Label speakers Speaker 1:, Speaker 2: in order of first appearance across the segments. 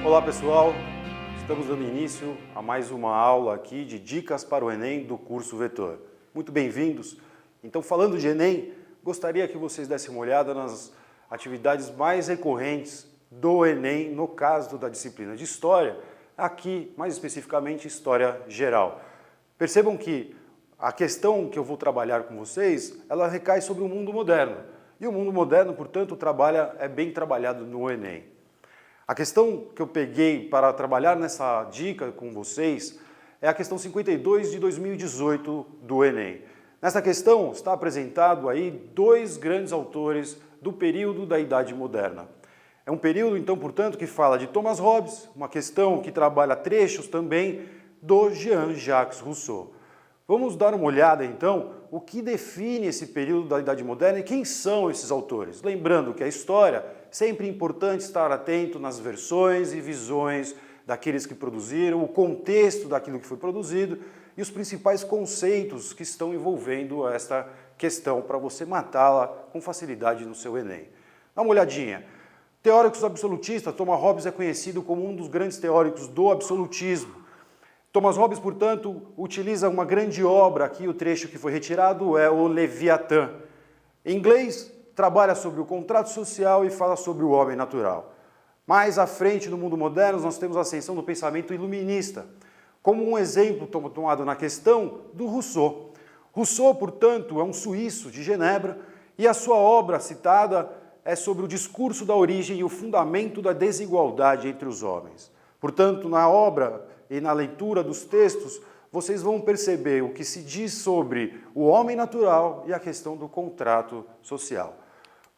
Speaker 1: Olá pessoal, estamos dando início a mais uma aula aqui de Dicas para o Enem do curso Vetor. Muito bem-vindos. Então, falando de Enem, gostaria que vocês dessem uma olhada nas atividades mais recorrentes do Enem, no caso da disciplina de História, aqui mais especificamente História Geral. Percebam que a questão que eu vou trabalhar com vocês, ela recai sobre o mundo moderno. E o mundo moderno, portanto, é bem trabalhado no Enem. A questão que eu peguei para trabalhar nessa dica com vocês é a questão 52 de 2018 do Enem. Nessa questão está apresentado aí dois grandes autores do período da Idade Moderna. É um período, então, portanto, que fala de Thomas Hobbes, uma questão que trabalha trechos também do Jean-Jacques Rousseau. Vamos dar uma olhada, então, o que define esse período da Idade Moderna e quem são esses autores. Lembrando que a história, sempre é importante estar atento nas versões e visões daqueles que produziram, o contexto daquilo que foi produzido e os principais conceitos que estão envolvendo esta questão para você matá-la com facilidade no seu Enem. Dá uma olhadinha. Teóricos absolutistas, Thomas Hobbes é conhecido como um dos grandes teóricos do absolutismo. Thomas Hobbes, portanto, utiliza uma grande obra, aqui o trecho que foi retirado é o Leviatã. Em inglês, trabalha sobre o contrato social e fala sobre o homem natural. Mais à frente, no mundo moderno, nós temos a ascensão do pensamento iluminista, como um exemplo tomado na questão do Rousseau. Rousseau, portanto, é um suíço de Genebra e a sua obra citada é sobre o discurso da origem e o fundamento da desigualdade entre os homens. Portanto, na obra e na leitura dos textos, vocês vão perceber o que se diz sobre o homem natural e a questão do contrato social.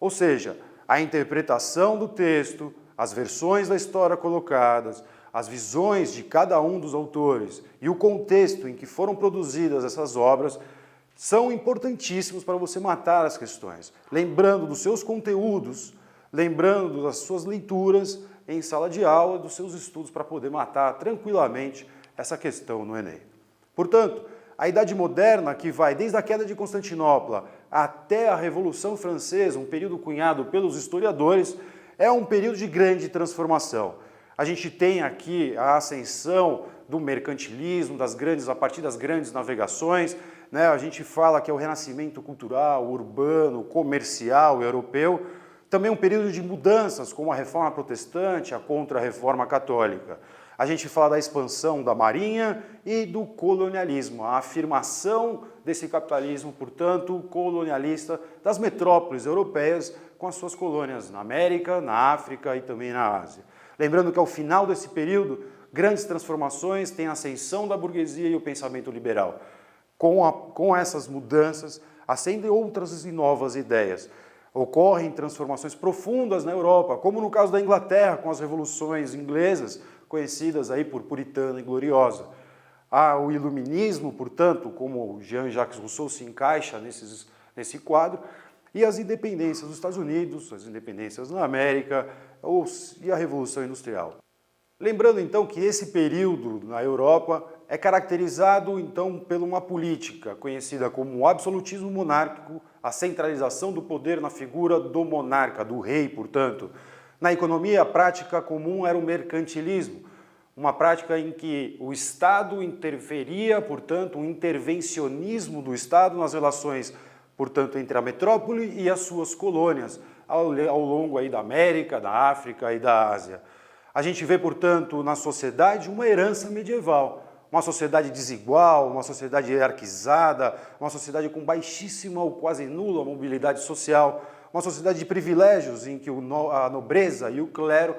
Speaker 1: Ou seja, a interpretação do texto, as versões da história colocadas, as visões de cada um dos autores e o contexto em que foram produzidas essas obras são importantíssimos para você matar as questões. Lembrando dos seus conteúdos, lembrando das suas leituras em sala de aula, dos seus estudos para poder matar tranquilamente essa questão no Enem. Portanto, a Idade Moderna, que vai desde a queda de Constantinopla até a Revolução Francesa, um período cunhado pelos historiadores, é um período de grande transformação. A gente tem aqui a ascensão do mercantilismo, a partir das grandes navegações, né? A gente fala que é o renascimento cultural, urbano, comercial, europeu. Também um período de mudanças, como a Reforma Protestante, a Contra-Reforma Católica. A gente fala da expansão da Marinha e do colonialismo, a afirmação desse capitalismo, portanto, colonialista das metrópoles europeias com as suas colônias na América, na África e também na Ásia. Lembrando que ao final desse período, grandes transformações têm a ascensão da burguesia e o pensamento liberal. Com essas mudanças, acendem outras e novas ideias. Ocorrem transformações profundas na Europa, como no caso da Inglaterra, com as revoluções inglesas, conhecidas aí por puritana e gloriosa. O iluminismo, portanto, como Jean-Jacques Rousseau se encaixa nesse quadro, e as independências dos Estados Unidos, as independências na América e a Revolução Industrial. Lembrando, então, que esse período na Europa é caracterizado, então, por uma política conhecida como o absolutismo monárquico, a centralização do poder na figura do monarca, do rei, portanto. Na economia, a prática comum era o mercantilismo, uma prática em que o Estado interferia, portanto, um intervencionismo do Estado nas relações, portanto, entre a metrópole e as suas colônias, ao longo aí da América, da África e da Ásia. A gente vê, portanto, na sociedade uma herança medieval, uma sociedade desigual, uma sociedade hierarquizada, uma sociedade com baixíssima ou quase nula mobilidade social, uma sociedade de privilégios em que a nobreza e o clero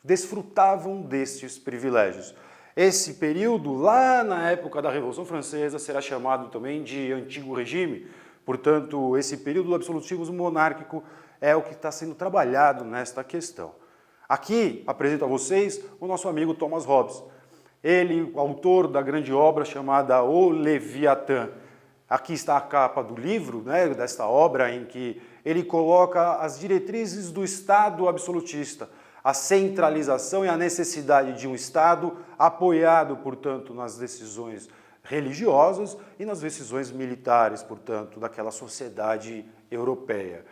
Speaker 1: desfrutavam destes privilégios. Esse período, lá na época da Revolução Francesa, será chamado também de Antigo Regime. Portanto, esse período do absolutismo monárquico é o que está sendo trabalhado nesta questão. Aqui apresento a vocês o nosso amigo Thomas Hobbes. Ele, autor da grande obra chamada O Leviatã. Aqui está a capa do livro, né, desta obra, em que ele coloca as diretrizes do Estado absolutista, a centralização e a necessidade de um Estado apoiado, portanto, nas decisões religiosas e nas decisões militares, portanto, daquela sociedade europeia.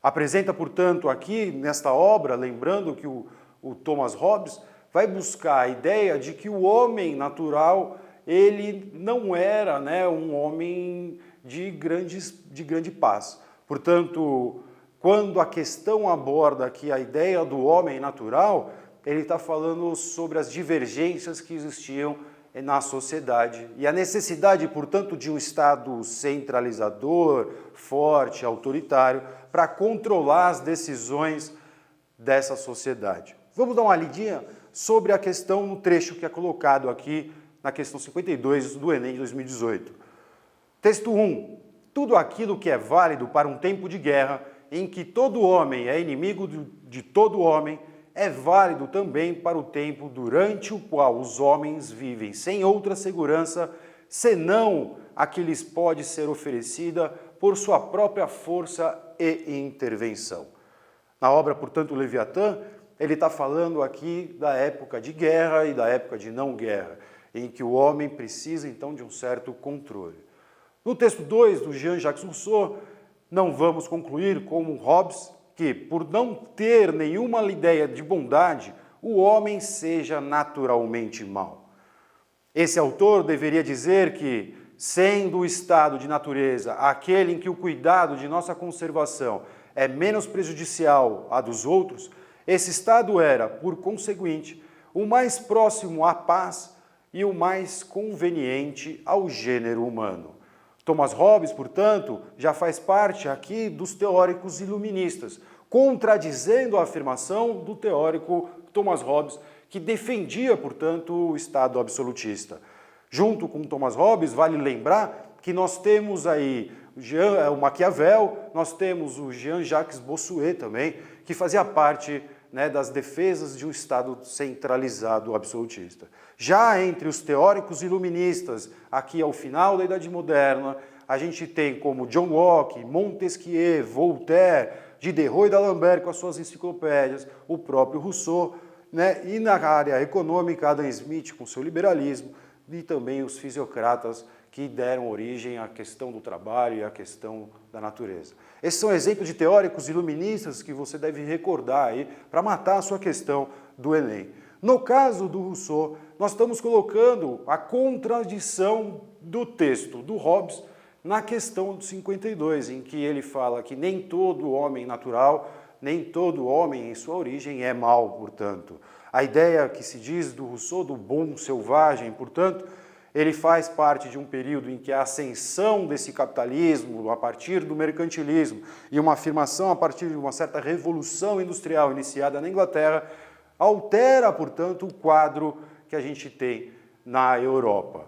Speaker 1: Apresenta, portanto, aqui nesta obra, lembrando que o Thomas Hobbes vai buscar a ideia de que o homem natural, ele não era, né, um homem de grande paz. Portanto, quando a questão aborda aqui a ideia do homem natural, ele está falando sobre as divergências que existiam na sociedade e a necessidade, portanto, de um Estado centralizador, forte, autoritário, para controlar as decisões dessa sociedade. Vamos dar uma lidinha sobre a questão no trecho que é colocado aqui na questão 52 do Enem de 2018. Texto 1. Tudo aquilo que é válido para um tempo de guerra, em que todo homem é inimigo de todo homem, é válido também para o tempo durante o qual os homens vivem sem outra segurança, senão a que lhes pode ser oferecida por sua própria força e intervenção. Na obra, portanto, Leviatã, ele está falando aqui da época de guerra e da época de não guerra, em que o homem precisa, então, de um certo controle. No texto 2 do Jean-Jacques Rousseau, não vamos concluir como Hobbes, que, por não ter nenhuma ideia de bondade, o homem seja naturalmente mau. Esse autor deveria dizer que, sendo o estado de natureza aquele em que o cuidado de nossa conservação é menos prejudicial à dos outros, esse estado era, por conseguinte, o mais próximo à paz e o mais conveniente ao gênero humano. Thomas Hobbes, portanto, já faz parte aqui dos teóricos iluministas, contradizendo a afirmação do teórico Thomas Hobbes, que defendia, portanto, o Estado absolutista. Junto com Thomas Hobbes, vale lembrar que nós temos aí o Maquiavel, nós temos o Jean-Jacques Bossuet também, que fazia parte, né, das defesas de um Estado centralizado absolutista. Já entre os teóricos iluministas, aqui ao final da Idade Moderna, a gente tem como John Locke, Montesquieu, Voltaire, Diderot e D'Alembert com as suas enciclopédias, o próprio Rousseau, né, e na área econômica, Adam Smith com seu liberalismo, e também os fisiocratas que deram origem à questão do trabalho e à questão da natureza. Esses são exemplos de teóricos iluministas que você deve recordar aí para matar a sua questão do Enem. No caso do Rousseau, nós estamos colocando a contradição do texto do Hobbes na questão do 52, em que ele fala que nem todo homem natural, nem todo homem em sua origem é mau, portanto. A ideia que se diz do Rousseau, do bom selvagem, portanto, ele faz parte de um período em que a ascensão desse capitalismo a partir do mercantilismo e uma afirmação a partir de uma certa revolução industrial iniciada na Inglaterra altera, portanto, o quadro que a gente tem na Europa.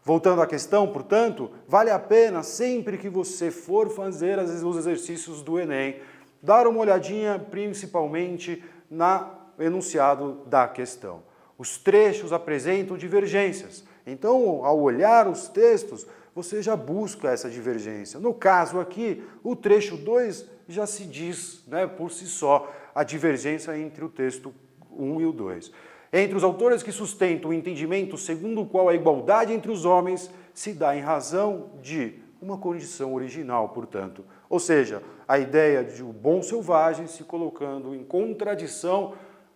Speaker 1: Voltando à questão, portanto, vale a pena, sempre que você for fazer os exercícios do Enem, dar uma olhadinha principalmente no enunciado da questão. Os trechos apresentam divergências. Então, ao olhar os textos, você já busca essa divergência. No caso aqui, o trecho 2 já se diz, né, por si só, a divergência entre o texto 1 e o 2. Entre os autores que sustentam o entendimento segundo o qual a igualdade entre os homens se dá em razão de uma condição original, portanto. Ou seja, a ideia de um bom selvagem se colocando em contradição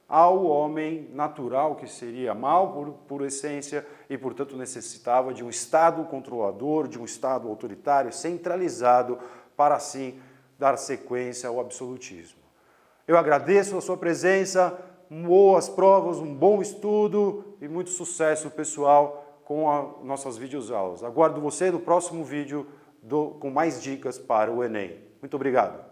Speaker 1: ao homem natural, que seria mau por essência e, portanto, necessitava de um Estado controlador, de um Estado autoritário, centralizado, para assim dar sequência ao absolutismo. Eu agradeço a sua presença, boas provas, um bom estudo e muito sucesso, pessoal, com as nossas videoaulas. Aguardo você no próximo vídeo com mais dicas para o Enem. Muito obrigado.